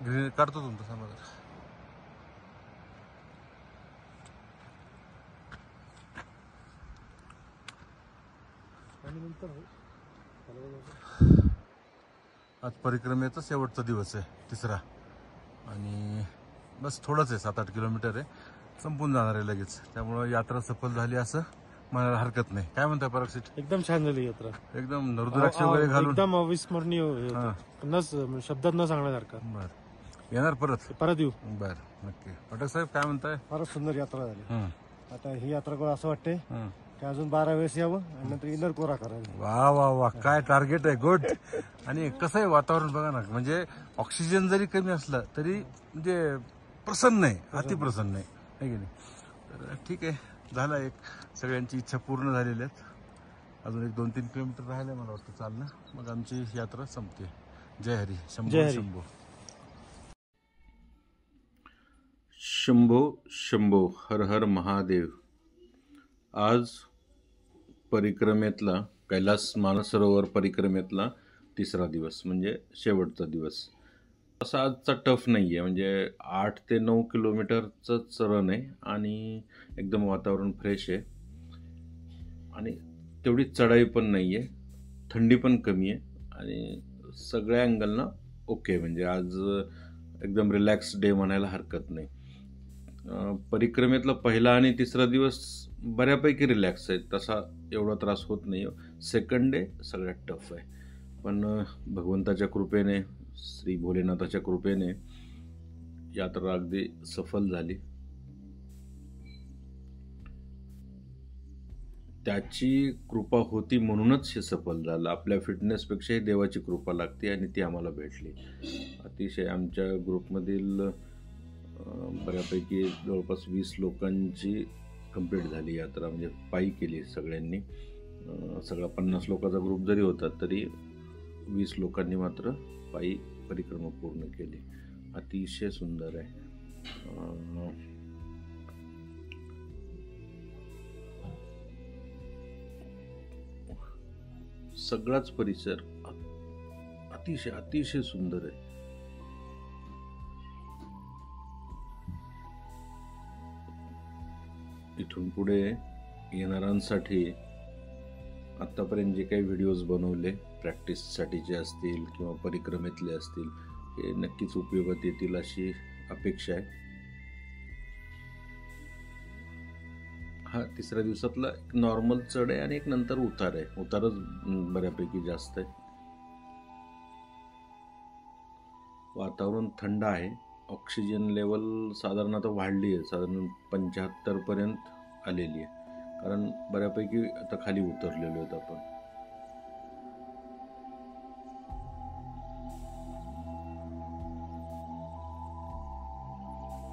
Green काढतो तुमचा समोर. आज परिक्रमेचा शेवटचा दिवस आहे, तिसरा. आणि बस थोडंच आहे, 7-8 किलोमीटर आहे, संपून जाणार आहे लगेच. त्यामुळं यात्रा सफल झाली असं म्हणायला हरकत नाही. काय म्हणताय पराग शेठ? एकदम छान झाली यात्रा, एकदम रुद्राक्ष वगैरे घालून एकदम अविस्मरणीय शब्दात न सांगण्यासारखं. बर, येणार परत? परत येऊ. बर, नक्की. पटक साहेब काय म्हणताय? फारच सुंदर यात्रा झाली. आता ही यात्रा करून असं वाटतंय की अजून 12 वेळेस यावं आणि नंतर इनर कोरा करायला. वा वा वा, काय टार्गेट आहे, गुड. आणि कसं आहे वातावरण बघा ना, म्हणजे ऑक्सिजन जरी कमी असलं तरी म्हणजे प्रसन्न आहे, अतिप्रसन्न आहे, है की नाही? तर ठीक आहे, झालं, एक सगळ्यांची इच्छा पूर्ण झालेली आहेत. अजून एक 2-3 किलोमीटर राहिले मला वाटतं चालणं, मग आमची यात्रा संपते. जय हरी. शंभो शंभो. शंभो शंभो, हर हर महादेव. आज परिक्रमेतला, कैलास मानसरोवर परिक्रमेतला तिसरा दिवस, म्हणजे शेवटचा दिवस. असा आजचा टफ नाही आहे, म्हणजे 8 ते 9 किलोमीटरचंच रन आहे आणि एकदम वातावरण फ्रेश आहे आणि तेवढी चढाई पण नाही आहे, थंडी पण कमी आहे आणि सगळ्या अँगलनं ओके. म्हणजे आज एकदम रिलॅक्स डे म्हणायला हरकत नाही. परिक्रमेतला पहिला आणि तिसरा दिवस बऱ्यापैकी रिलॅक्स आहे, तसा एवढा त्रास होत नाही. सेकंड डे सगळ्यात टफ आहे, पण भगवंताच्या कृपेने, श्री भोलेनाथाच्या कृपेने यात्रा अगदी सफल झाली. त्याची कृपा होती म्हणूनच हे सफल झालं. आपल्या फिटनेसपेक्षाही देवाची कृपा लागते आणि ती आम्हाला भेटली. अतिशय आमच्या ग्रुपमधील बऱ्यापैकी जवळपास 20 लोकांची कंप्लीट झाली यात्रा, म्हणजे पायी केली सगळ्यांनी. सगळा 50 लोकांचा ग्रुप जरी होता तरी 20 लोकांनी मात्र पायी परिक्रमा पूर्ण केली. अतिशय सुंदर आहे. सगळाच परिसर अतिशय अतिशय सुंदर आहे. इथून पुढे येणाऱ्यांसाठी आत्तापर्यंत जे काही व्हिडिओज बनवले, प्रॅक्टिससाठीचे असतील किंवा परिक्रमेतले असतील, हे नक्कीच उपयोगात येतील अशी अपेक्षा आहे. हा तिसऱ्या दिवसातला एक नॉर्मल चढ आहे आणि एक नंतर उतार आहे. उतारच बऱ्यापैकी जास्त आहे. वातावरण थंड आहे. ऑक्सिजन लेवल साधारण आता वाढली आहे, साधारण 75% आलेली आहे, कारण बऱ्यापैकी आता खाली उतरलेलो आहेत आपण.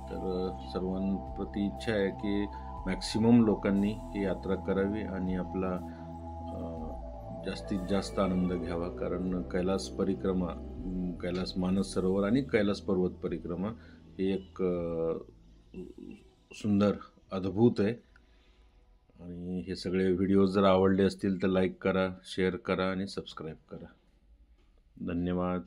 तर सर्वांप्रती इच्छा आहे की मॅक्सिमम लोकांनी ही यात्रा करावी आणि आपला जास्तीत जास्त आनंद घ्यावा, कारण कैलास परिक्रमा, कैलास मानस सरोवर आणि कैलास पर्वत परिक्रमा ही एक सुंदर, अद्भुत आहे. आणि हे सगळे व्हिडिओज जर आवडले असतील तर लाईक करा, शेअर करा आणि सबस्क्राईब करा. धन्यवाद.